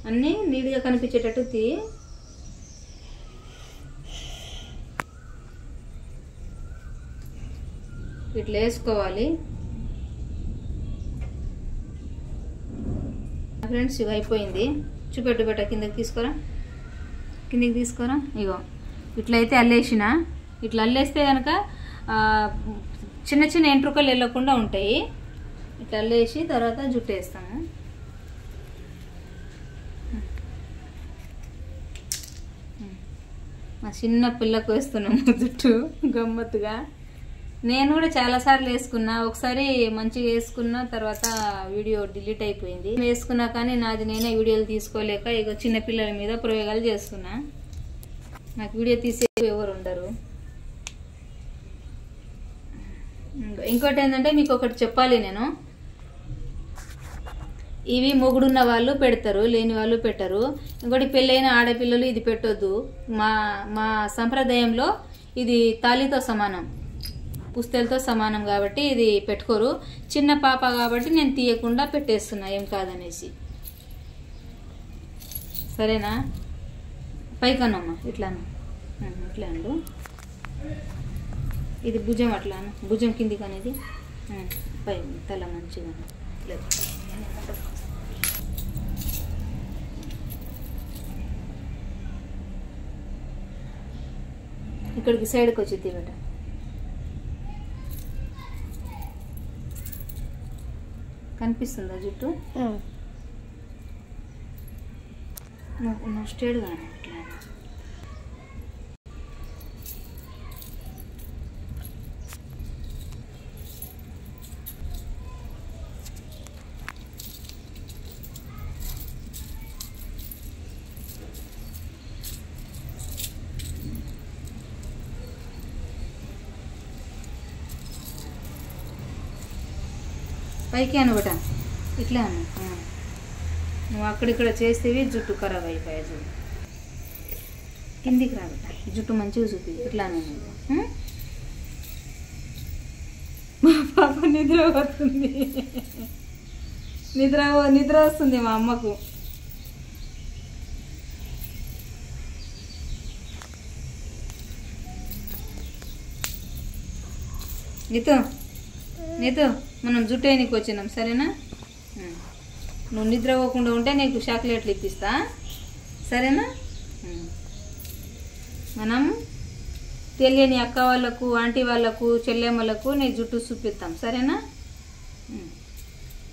అన్నీ నీట్గా కనిపించేటట్టు తీ. ఇట్లా వేసుకోవాలి ఫ్రెండ్స్. ఇవి అయిపోయింది. చూపెట్టు బెట్ట, కిందకి తీసుకోరా, కిందకి తీసుకోరా. ఇగో ఇట్లయితే అల్లేసిన. ఇట్లా అల్లేస్తే కనుక చిన్న చిన్న ఎంట్రుకలు వెళ్ళకుండా ఉంటాయి. ఇట్లా అల్లేసి తర్వాత జుట్టు వేస్తాము. మా చిన్న పిల్లకు వేస్తున్నాము జుట్టు గమ్మత్తుగా. నేను కూడా చాలాసార్లు వేసుకున్నా. ఒకసారి మంచిగా వేసుకున్నా, తర్వాత వీడియో డిలీట్ అయిపోయింది. వేసుకున్నా కానీ నాది నేనే వీడియోలు తీసుకోలేక ఇక చిన్న పిల్లల మీద ప్రయోగాలు చేస్తున్నా. నాకు వీడియో తీసే ఎవరు ఉండరు. ఇంకోటి ఏంటంటే మీకు ఒకటి చెప్పాలి నేను. ఇవి మొగుడున్న వాళ్ళు పెడతారు, లేని వాళ్ళు పెట్టరు. ఇంకోటి పెళ్ళైన ఆడపిల్లలు ఇది పెట్టొద్దు. మా సంప్రదాయంలో ఇది తాళితో సమానం, పుస్తలతో సమానం కాబట్టి ఇది పెట్టుకోరు. చిన్న పాప కాబట్టి నేను తీయకుండా పెట్టేస్తున్నా, ఏం కాదనేసి. సరేనా? పైకనమ్మా ఇట్లాను, ఇట్లా అండు. ఇది భుజం అట్లాను, భుజం కిందికి అనేది పై తల మంచిగా లేదు. ఇక్కడికి సైడ్కి వచ్చి తీయట. కనిపిస్తుందా జుట్టు? స్ట్రేట్గా ఇట్లా. పైకి అనబట ఇట్లా అను. నువ్వు అక్కడిక్కడ చేస్తేవి జుట్టు ఖరాబ్ అయిపోయాయి. జుట్టు కిందికి రాబట, జుట్టు మంచిగా చూపి. ఇట్లా నేను మా పాప నిద్ర వస్తుంది, నిద్ర వస్తుంది మా అమ్మకు. నీతో మనం జుట్టు వేయనికి వచ్చినాం, సరేనా? నువ్వు నిద్రపోకుండా ఉంటే నీకు చాక్లెట్లు ఇప్పిస్తా, సరేనా? మనం తెలియని అక్క వాళ్ళకు, ఆంటీ వాళ్ళకు, చెల్లెమ్మలకు నీ జుట్టు చూపిస్తాం, సరేనా?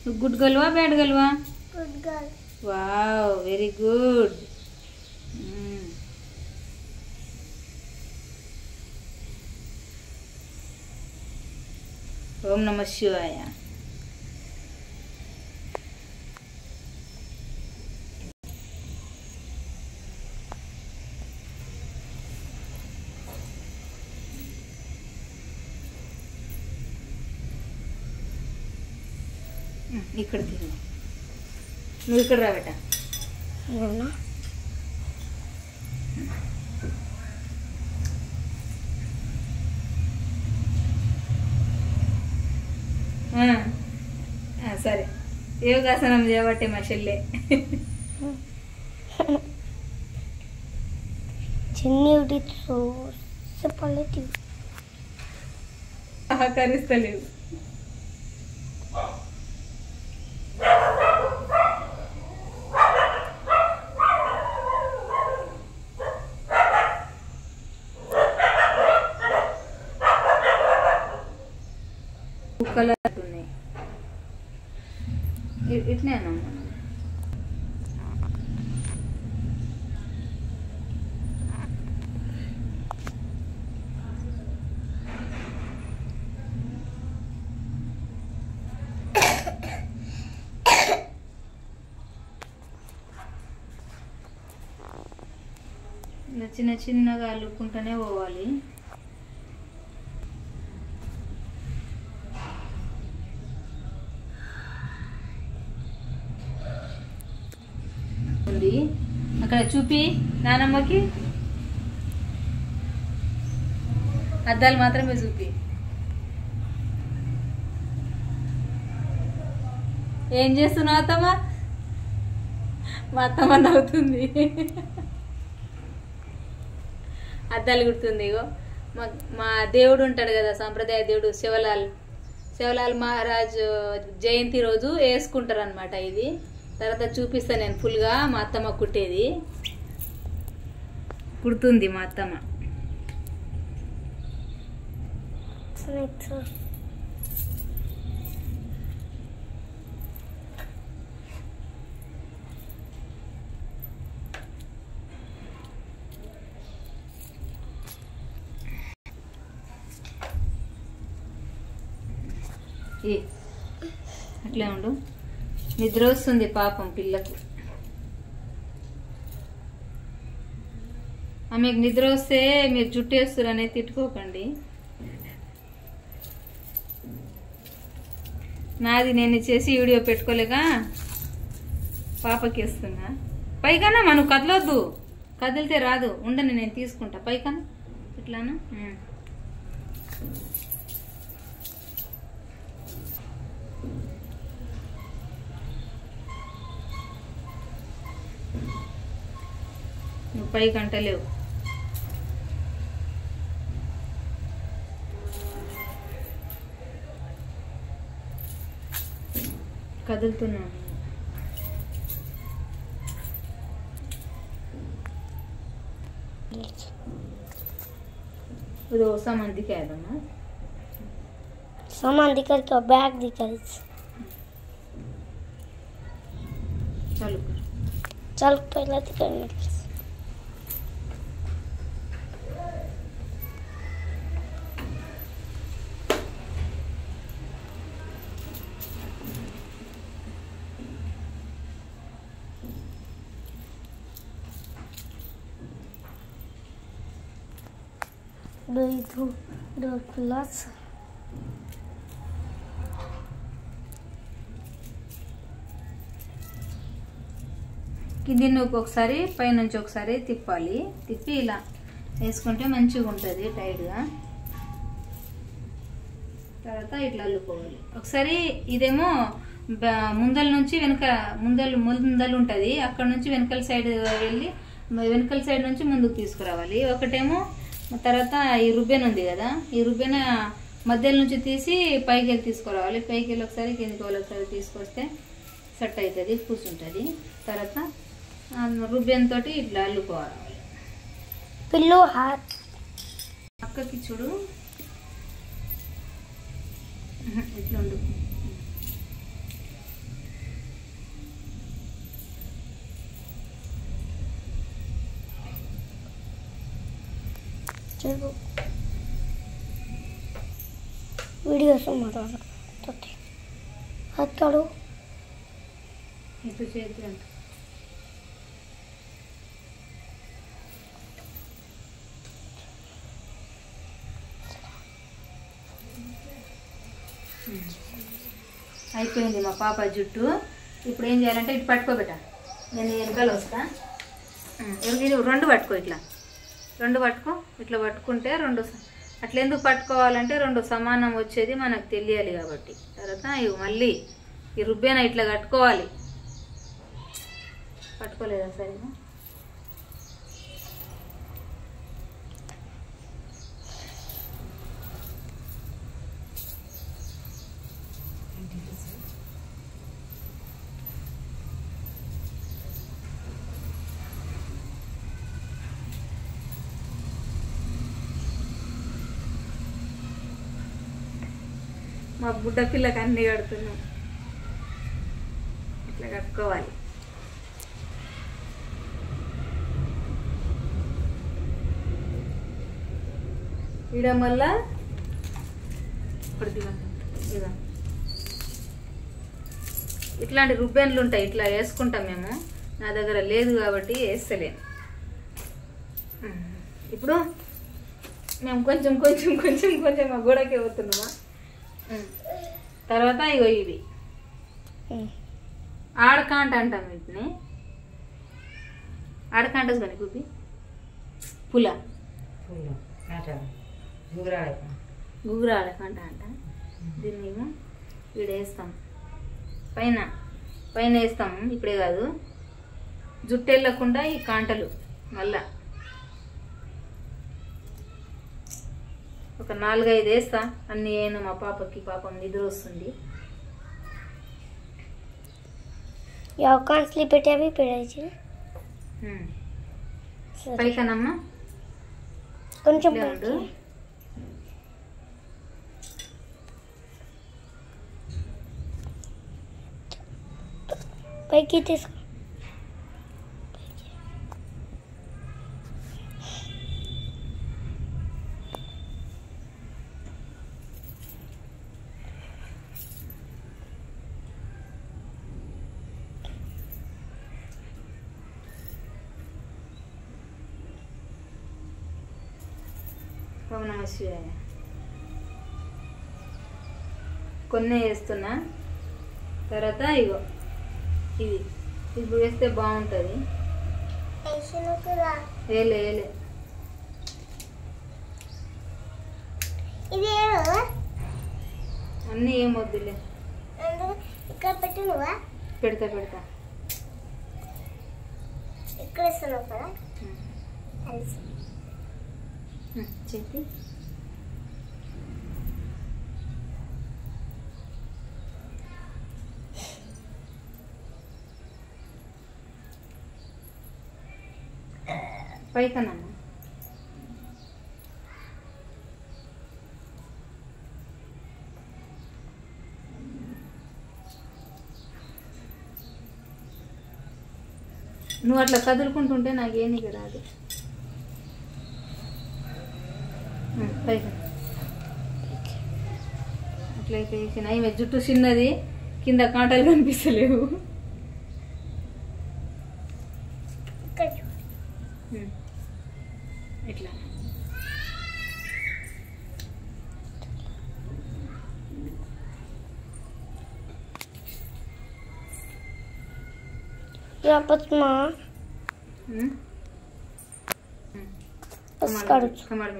నువ్వు గుడ్ గర్ల్వా బ్యాడ్ గర్ల్వా? Wow, very good. ఓం నమః శివాయ. ఇక్కడ తిరుగు, నువ్వు ఇక్కడ రాబెట్ట. సరే, యోగాసనం చేయబట్టే మా చెల్లె సహకరిస్తలేవు. కలర్ ఉన్నాయి ఇట్లే అన్నమాట. ఇలా చిన్న చిన్నగా అల్లుకుంటూనే పోవాలి. అక్కడ చూపి నానమ్మకి, అద్దాలు మాత్రమే చూపి. ఏం చేస్తున్నావు అత్తమ్మ? మా అత్తమ్మ నవ్వుతుంది. అద్దాలు కుడుతుంది. ఇగో మా దేవుడు ఉంటాడు కదా, సంప్రదాయ దేవుడు శివలాల్ మహారాజ్ జయంతి రోజు వేసుకుంటారు అనమాట. ఇది తర్వాత చూపిస్తాను నేను ఫుల్గా. మా అత్తమ్మ కుట్టేది కుడుతుంది మా అత్తమ్మ. అట్లే ఉండు, నిద్ర వస్తుంది పాపం పిల్లకు. ఆమెకు నిద్ర వస్తే మీరు జుట్టు వేస్తారు అనేది తిట్టుకోకండి. నాది నేను చేసి వీడియో పెట్టుకోలేక పాపకి వేస్తున్నా. పైకన్నా మనం కదలొద్దు, కదిలితే రాదు. ఉండని నేను తీసుకుంటా. పైకన్నా ఇట్లానా? నువ్వు పైకి అంటలేవు. కదులుతున్నాను. वो सामान दिखाया था ना, सामान दिखा के बैग दिखा। चालू कर, चल पहले दिखा। दो प्लस కింది నువ్వు ఒకసారి పైనుంచి ఒకసారి తిప్పాలి. తిప్పి ఇలా వేసుకుంటే మంచిగా ఉంటుంది టైట్గా. తర్వాత ఇట్లా అల్లుకోవాలి ఒకసారి. ఇదేమో ముందల నుంచి వెనక ముందలు ఉంటుంది, అక్కడ నుంచి వెనకల సైడ్ వెళ్ళి వెనకల సైడ్ నుంచి ముందుకు తీసుకురావాలి. ఒకటేమో తర్వాత ఈ రుబ్బెన్ ఉంది కదా, ఈ రుబ్బెన మధ్యలో నుంచి తీసి పైకి వెళ్ళి తీసుకురావాలి. పైకి వెళ్ళి ఒకసారి కిందికి ఒకసారి తీసుకొస్తే సెట్ అవుతుంది, కూర్చుంటుంది. తర్వాత రుబ్బెన్ తోటి ఇట్లా అల్లుకోవాలి. పిల్లో హాత్ పక్కకి చూడు, ఇట్లా ఉండు. चलो वीडियो से मारो तो हाथ काढ़ो। इतो చేతి అంట అయిపోయింది మా పాప జుట్టు. ఇప్పుడు ఏం చేయాలంటే ఇటు పట్టుకోబెట్ట, నేను వెనకాల వస్తా. రెండు పట్టుకో, ఇట్లా రెండు పట్టుకో. ఇట్లా పట్టుకుంటే రెండు అట్లా ఎందుకు పట్టుకోవాలంటే రెండు సమానం వచ్చేది మనకు తెలియాలి కాబట్టి. తర్వాత ఇవి మళ్ళీ ఈ రుబ్బేన ఇట్లా కట్టుకోవాలి. పట్టుకోలేదా సరిగా? మా బుడ్డ పిల్లకి అన్ని కడుతున్నాం. ఇట్లా కట్టుకోవాలి. ఇడం వల్ల ఇట్లాంటి రుబ్బెన్లు ఉంటాయి, ఇట్లా వేసుకుంటాం మేము. నా దగ్గర లేదు కాబట్టి వేస్తలేను. ఇప్పుడు మేము కొంచెం కొంచెం కొంచెం కొంచెం మా గోడకే పోతున్నామా. తర్వాత ఇగో ఇవి ఆడకాంట అంటాం. వీటిని ఆడకాంట కానీ కూపి పుల గుగుర ఆడకాంట అంట. దీన్ని ఏమో వీడు వేస్తాం, పైన పైన వేస్తాము. ఇప్పుడే కాదు, జుట్టు వెళ్ళకుండా ఈ కాంటలు మళ్ళా ఒక 4-5 వేస్తా. అన్ని వేయను, మా పాపకి పాపం నిద్ర వస్తుంది. You can't sleep at every period. పైకనమ్మా కొంచెం ఉండు. పైకి తీసుకో. ఓం నమః శివాయ. కొన్ని వేస్తున్నా. తర్వాత ఇగో ఇది ఇప్పుడు వేస్తే బాగుంటుంది. వేలే అన్నీ ఏం వద్దులే. ఇక్కడ పెట్టు. నువ్వా పెడతా ఇక్కడ ఇస్తున్నావు కదా చెప్పి. పైకనమ్మా నువ్వు అట్లా కదులుకుంటుంటే నాకేనికి రాదు. పైకి అట్లయితే ఈమె జుట్టు చిన్నది, కింద కాంటలు కనిపిస్తలేవు. ఇట్లా Kamaru. Kamaru.